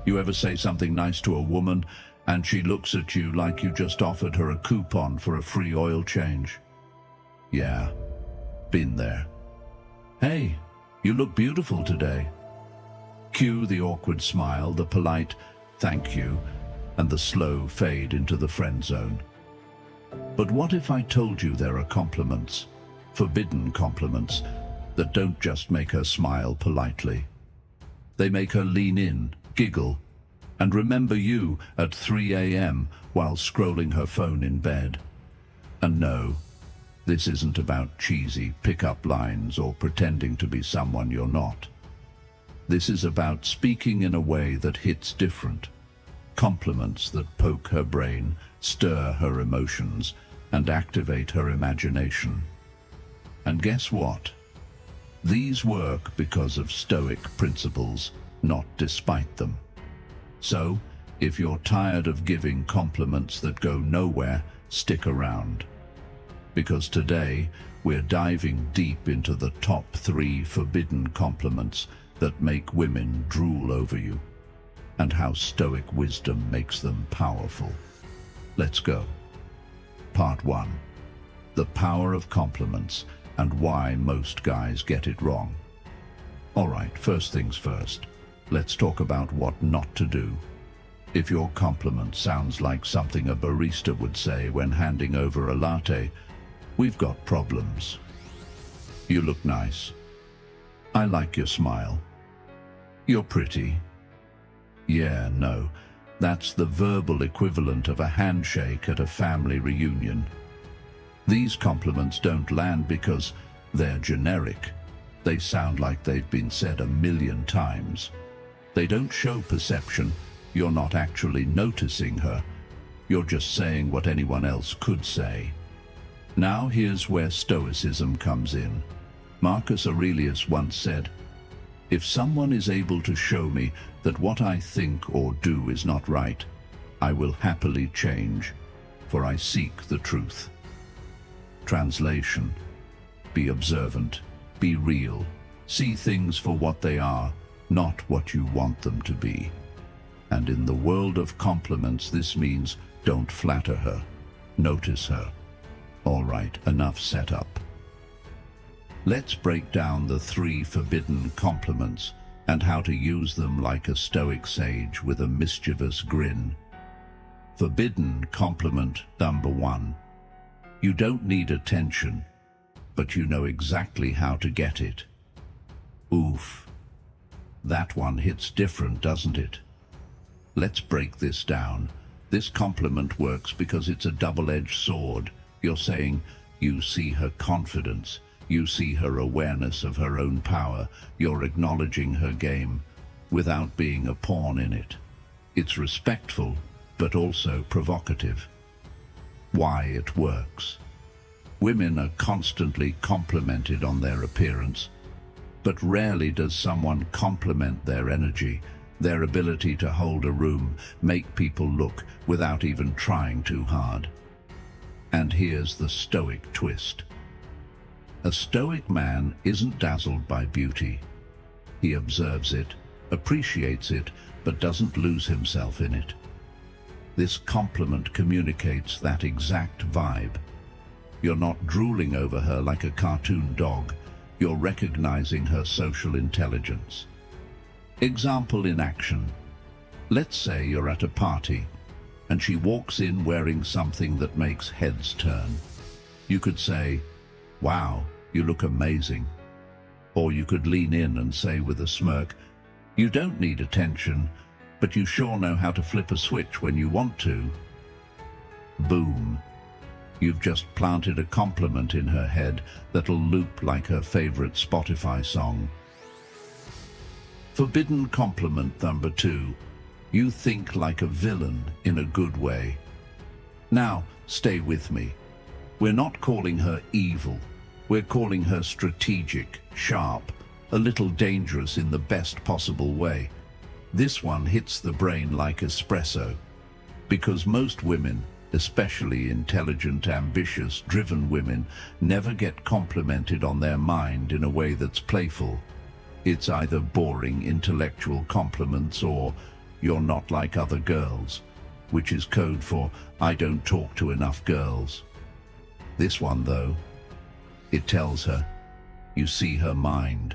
You ever say something nice to a woman and she looks at you like you just offered her a coupon for a free oil change? Yeah, been there. Hey, you look beautiful today. Cue the awkward smile, the polite thank you, and the slow fade into the friend zone. But what if I told you there are compliments, forbidden compliments, that don't just make her smile politely? They make her lean in, giggle, and remember you at 3 a.m. while scrolling her phone in bed. And no, this isn't about cheesy pick-up lines or pretending to be someone you're not. This is about speaking in a way that hits different. Compliments that poke her brain, stir her emotions, and activate her imagination. And guess what? These work because of Stoic principles, not despite them. So, if you're tired of giving compliments that go nowhere, stick around. Because today, we're diving deep into the top 3 forbidden compliments that make women drool over you, and how Stoic wisdom makes them powerful. Let's go. Part 1. The power of compliments and why most guys get it wrong. Alright, first things first. Let's talk about what not to do. If your compliment sounds like something a barista would say when handing over a latte, we've got problems. You look nice. I like your smile. You're pretty. Yeah, no, that's the verbal equivalent of a handshake at a family reunion. These compliments don't land because they're generic. They sound like they've been said 1,000,000 times. They don't show perception. You're not actually noticing her. You're just saying what anyone else could say. Now here's where Stoicism comes in. Marcus Aurelius once said, "If someone is able to show me that what I think or do is not right, I will happily change, for I seek the truth." Translation: be observant, be real, see things for what they are, not what you want them to be. And in the world of compliments, this means don't flatter her, notice her. All right, enough setup. Let's break down the 3 forbidden compliments and how to use them like a Stoic sage with a mischievous grin. Forbidden compliment number 1. You don't need attention, but you know exactly how to get it. Oof. That one hits different, doesn't it? Let's break this down. This compliment works because it's a double-edged sword. You're saying you see her confidence, you see her awareness of her own power, you're acknowledging her game without being a pawn in it. It's respectful, but also provocative. Why it works. Women are constantly complimented on their appearance, but rarely does someone compliment their energy, their ability to hold a room, make people look without even trying too hard. And here's the Stoic twist. A Stoic man isn't dazzled by beauty. He observes it, appreciates it, but doesn't lose himself in it. This compliment communicates that exact vibe. You're not drooling over her like a cartoon dog. You're recognizing her social intelligence. Example in action. Let's say you're at a party and she walks in wearing something that makes heads turn. You could say, "Wow, you look amazing." Or you could lean in and say with a smirk, "You don't need attention, but you sure know how to flip a switch when you want to." Boom. You've just planted a compliment in her head that'll loop like her favorite Spotify song. Forbidden compliment number 2. You think like a villain in a good way. Now, stay with me. We're not calling her evil. We're calling her strategic, sharp, a little dangerous in the best possible way. This one hits the brain like espresso, because most women, especially intelligent, ambitious, driven women, never get complimented on their mind in a way that's playful. It's either boring intellectual compliments or You're not like other girls, which is code for I don't talk to enough girls. This one, though, it tells her, you see her mind.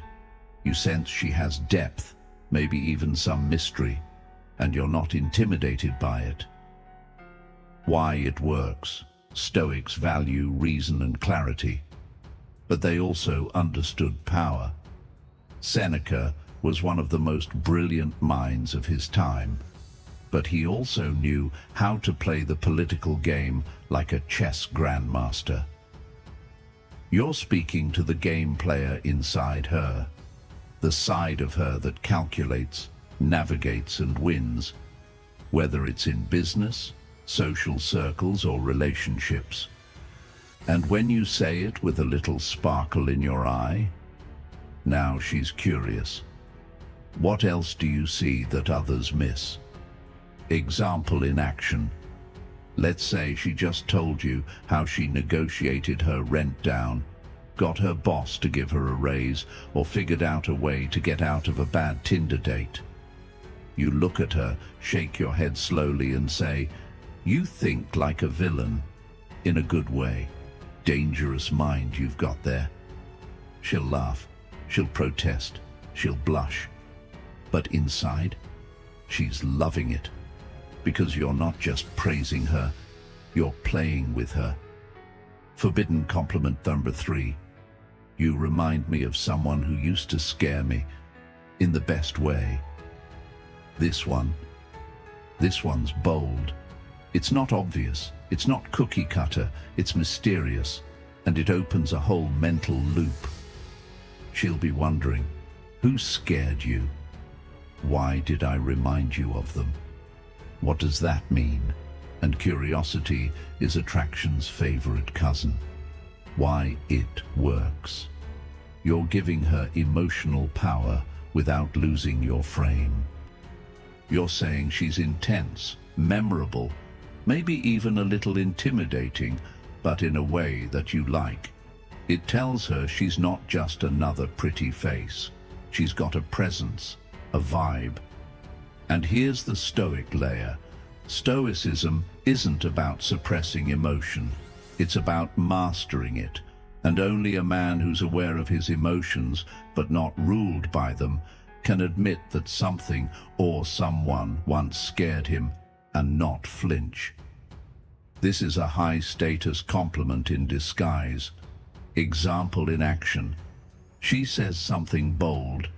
You sense she has depth, maybe even some mystery, and you're not intimidated by it. Why it works. Stoics value reason and clarity, but they also understood power. Seneca was one of the most brilliant minds of his time, but he also knew how to play the political game like a chess grandmaster. You're speaking to the game player inside her, the side of her that calculates, navigates, and wins, whether it's in business, social circles, or relationships. And when you say it with a little sparkle in your eye, now she's curious. What else do you see that others miss? Example in action. Let's say she just told you how she negotiated her rent down, got her boss to give her a raise, or figured out a way to get out of a bad Tinder date. You look at her, shake your head slowly and say, you think like a villain, in a good way. Dangerous mind you've got there. She'll laugh, she'll protest, she'll blush. But inside, she's loving it. Because you're not just praising her, you're playing with her. Forbidden compliment number 3. You remind me of someone who used to scare me, in the best way. This one's bold. It's not obvious, it's not cookie cutter, it's mysterious, and it opens a whole mental loop. She'll be wondering, who scared you? Why did I remind you of them? What does that mean? And curiosity is attraction's favorite cousin. Why it works. You're giving her emotional power without losing your frame. You're saying she's intense, memorable, maybe even a little intimidating, but in a way that you like. It tells her she's not just another pretty face. She's got a presence, a vibe. And here's the Stoic layer. Stoicism isn't about suppressing emotion. It's about mastering it. And only a man who's aware of his emotions, but not ruled by them, can admit that something or someone once scared him and not flinch. This is a high-status compliment in disguise. Example in action. She says something bold.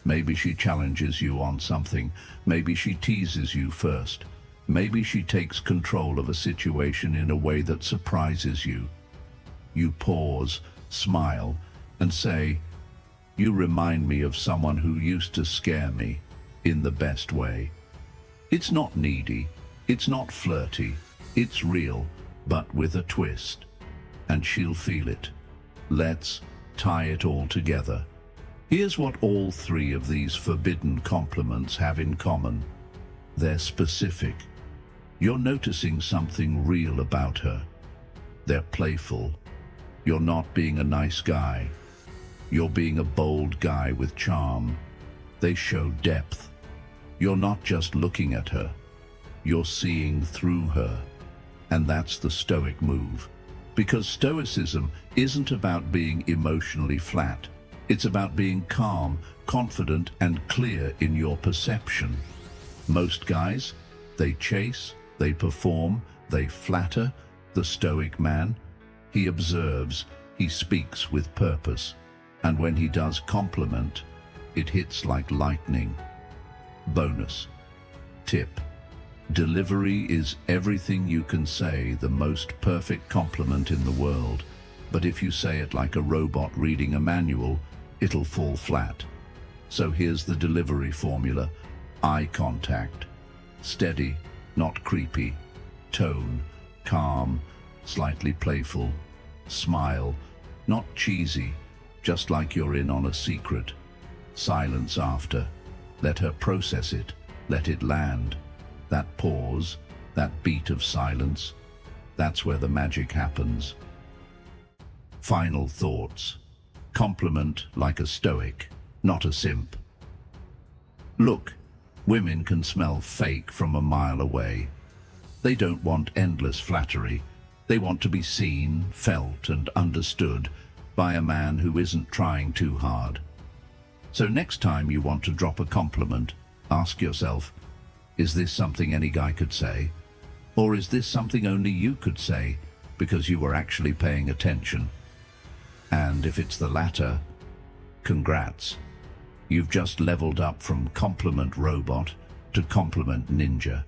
Maybe she challenges you on something. Maybe she teases you first. Maybe she takes control of a situation in a way that surprises you. You pause, smile, and say, you remind me of someone who used to scare me, in the best way. It's not needy, it's not flirty, it's real, but with a twist. And she'll feel it. Let's tie it all together. Here's what all 3 of these forbidden compliments have in common. They're specific. You're noticing something real about her. They're playful. You're not being a nice guy. You're being a bold guy with charm. They show depth. You're not just looking at her. You're seeing through her. And that's the Stoic move. Because Stoicism isn't about being emotionally flat. It's about being calm, confident, and clear in your perception. Most guys, they chase, they perform, they flatter. The Stoic man, he observes, he speaks with purpose. And when he does compliment, it hits like lightning. Bonus tip. Delivery is everything you can say, the most perfect compliment in the world. But if you say it like a robot reading a manual, it'll fall flat. So here's the delivery formula. Eye contact. Steady, not creepy. Tone, calm, slightly playful. Smile, not cheesy, just like you're in on a secret. Silence after. Let her process it. Let it land. That pause, that beat of silence, that's where the magic happens. Final thoughts. Compliment like a Stoic, not a simp. Look, Women can smell fake from a mile away. They don't want endless flattery. They want to be seen, felt, and understood by a man who isn't trying too hard. So next time you want to drop a compliment, ask yourself, is this something any guy could say? Or is this something only you could say because you were actually paying attention? And if it's the latter, congrats. You've just leveled up from compliment robot to compliment ninja,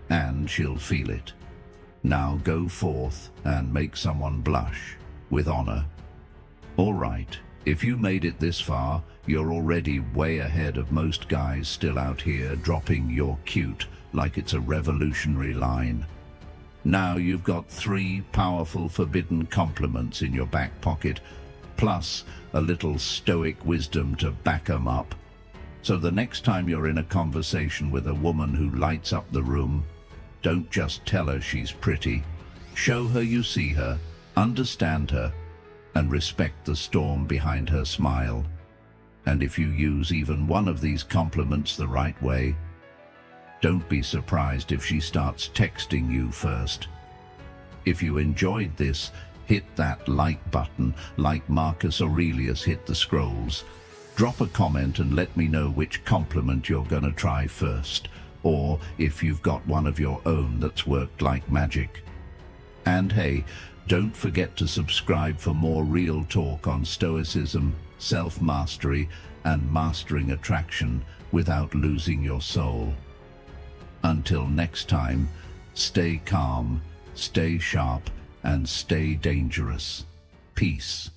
and she'll feel it. Now go forth and make someone blush with honor. All right, if you made it this far, you're already way ahead of most guys still out here dropping "you're cute" like it's a revolutionary line. Now you've got 3 powerful forbidden compliments in your back pocket, plus a little stoic wisdom to back 'em up. So the next time you're in a conversation with a woman who lights up the room, don't just tell her she's pretty. Show her you see her, understand her, and respect the storm behind her smile. And if you use even one of these compliments the right way, don't be surprised if she starts texting you first. If you enjoyed this, hit that like button like Marcus Aurelius hit the scrolls. Drop a comment and let me know which compliment you're gonna try first, or if you've got one of your own that's worked like magic. And hey, don't forget to subscribe for more real talk on Stoicism, self-mastery, and mastering attraction without losing your soul. Until next time, stay calm, stay sharp, and stay dangerous. Peace.